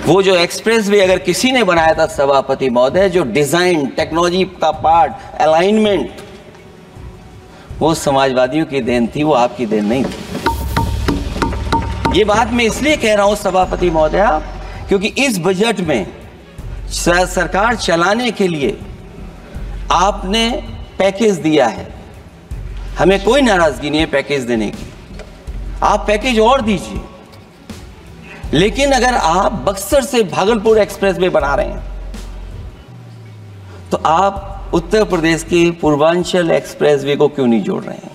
वो जो एक्सप्रेसवे अगर किसी ने बनाया था सभापति महोदय, जो डिजाइन, टेक्नोलॉजी का पार्ट, अलाइनमेंट, वो समाजवादियों की देन थी, वो आपकी देन नहीं थी। ये बात मैं इसलिए कह रहा हूं सभापति महोदय, क्योंकि इस बजट में सरकार चलाने के लिए आपने पैकेज दिया है। हमें कोई नाराजगी नहीं है पैकेज देने की, आप पैकेज और दीजिए। लेकिन अगर आप बक्सर से भागलपुर एक्सप्रेसवे बना रहे हैं तो आप उत्तर प्रदेश के पूर्वांचल एक्सप्रेसवे को क्यों नहीं जोड़ रहे हैं?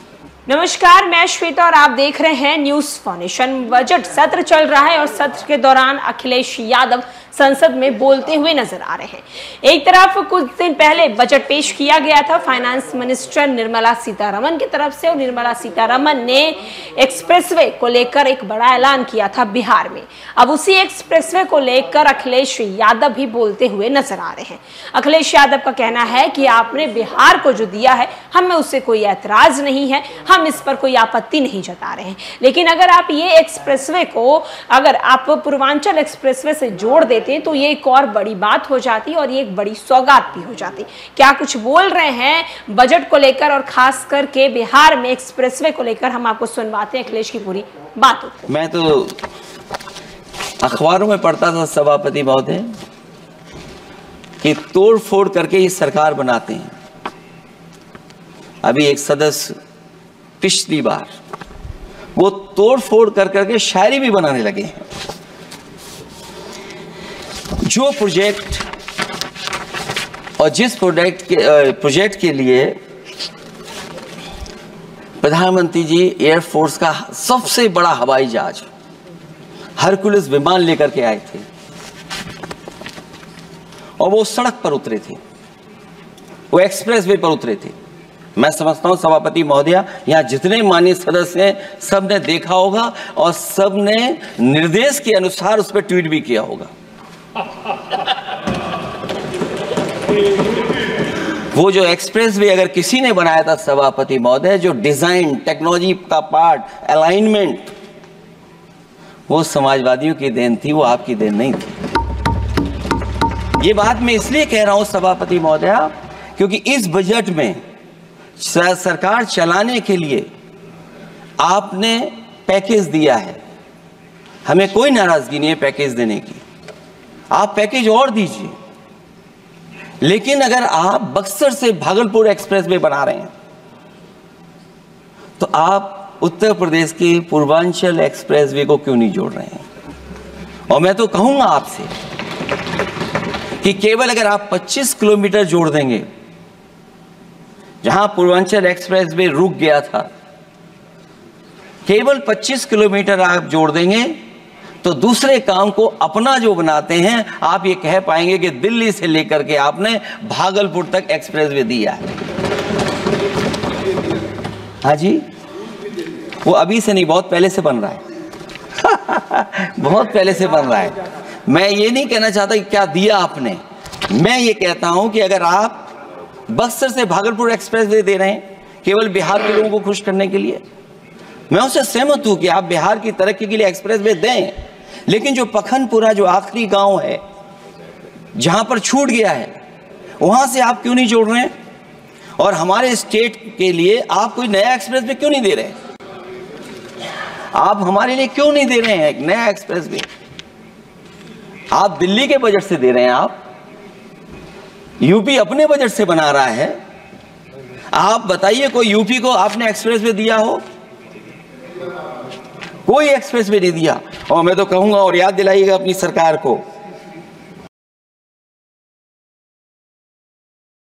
नमस्कार, मैं श्वेता और आप देख रहे हैं न्यूज फाउंडेशन। बजट सत्र चल रहा है और सत्र के दौरान अखिलेश यादव संसद में बोलते हुए नजर आ रहे हैं। एक तरफ कुछ दिन पहले बजट पेश किया गया था फाइनेंस मिनिस्टर निर्मला सीतारमण की तरफ से, और निर्मला सीतारमण ने एक्सप्रेसवे को लेकर एक बड़ा ऐलान किया था बिहार में। अब उसी एक्सप्रेसवे को लेकर अखिलेश यादव भी बोलते हुए नजर आ रहे हैं। अखिलेश यादव का कहना है कि आपने बिहार को जो दिया है, हमें उससे कोई ऐतराज नहीं है, हम इस पर कोई आपत्ति नहीं जता रहे हैं। लेकिन अगर आप ये एक्सप्रेसवे को अगर आप पूर्वांचल एक्सप्रेसवे से जोड़ देते तो ये एक और बड़ी बात हो जाती और ये एक बड़ी सौगात भी हो जाती। क्या कुछ बोल रहे हैं बजट को लेकर और खास करके बिहार में एक्सप्रेसवे को लेकर, हम आपको सुनवाते हैं अखिलेश की पूरी बात। मैं तो अखबारों में पढ़ता था सभापति महोदय कि तोड़ फोड़ करके ये सरकार बनाते हैं। अभी एक सदस्य पिछली बार वो तोड़ फोड़ कर करके शायरी भी बनाने लगे हैं। जो प्रोजेक्ट और जिस प्रोजेक्ट के लिए प्रधानमंत्री जी एयरफोर्स का सबसे बड़ा हवाई जहाज हरकुलिस विमान लेकर के आए थे और वो सड़क पर उतरे थे, वो एक्सप्रेसवे पर उतरे थे। मैं समझता हूं सभापति महोदय, यहां जितने माननीय सदस्य हैं सब ने देखा होगा और सब ने निर्देश के अनुसार उस पर ट्वीट भी किया होगा। वो जो एक्सप्रेसवे अगर किसी ने बनाया था सभापति महोदय, जो डिजाइन, टेक्नोलॉजी का पार्ट, अलाइनमेंट, वो समाजवादियों की देन थी, वो आपकी देन नहीं थी। ये बात मैं इसलिए कह रहा हूं सभापति महोदय, क्योंकि इस बजट में सरकार चलाने के लिए आपने पैकेज दिया है। हमें कोई नाराजगी नहीं है पैकेज देने की, आप पैकेज और दीजिए। लेकिन अगर आप बक्सर से भागलपुर एक्सप्रेसवे बना रहे हैं तो आप उत्तर प्रदेश के पूर्वांचल एक्सप्रेसवे को क्यों नहीं जोड़ रहे हैं? और मैं तो कहूंगा आपसे कि केवल अगर आप 25 किलोमीटर जोड़ देंगे, जहां पूर्वांचल एक्सप्रेसवे रुक गया था, केवल 25 किलोमीटर आप जोड़ देंगे तो दूसरे काम को अपना जो बनाते हैं, आप ये कह पाएंगे कि दिल्ली से लेकर के आपने भागलपुर तक एक्सप्रेसवे दिया है। हाँ जी, वो अभी से नहीं, बहुत पहले से बन रहा है। बहुत पहले से बन रहा है। मैं ये नहीं कहना चाहता कि क्या दिया आपने, मैं ये कहता हूं कि अगर आप बक्सर से भागलपुर एक्सप्रेसवे दे रहे हैं केवल बिहार के लोगों को खुश करने के लिए, मैं उससे सहमत हूं कि आप बिहार की तरक्की के लिए एक्सप्रेसवे दें। लेकिन जो पखनपुरा, जो आखिरी गांव है जहां पर छूट गया है, वहां से आप क्यों नहीं जोड़ रहे हैं? और हमारे स्टेट के लिए आप कोई नया एक्सप्रेसवे क्यों नहीं दे रहे हैं? आप हमारे लिए क्यों नहीं दे रहे हैं एक नया एक्सप्रेसवे? आप दिल्ली के बजट से दे रहे हैं, आप यूपी अपने बजट से बना रहा है। आप बताइए कोई यूपी को आपने एक्सप्रेसवे दिया हो? कोई एक्सप्रेसवे नहीं दिया। और मैं तो कहूंगा और याद दिलाइएगा अपनी सरकार को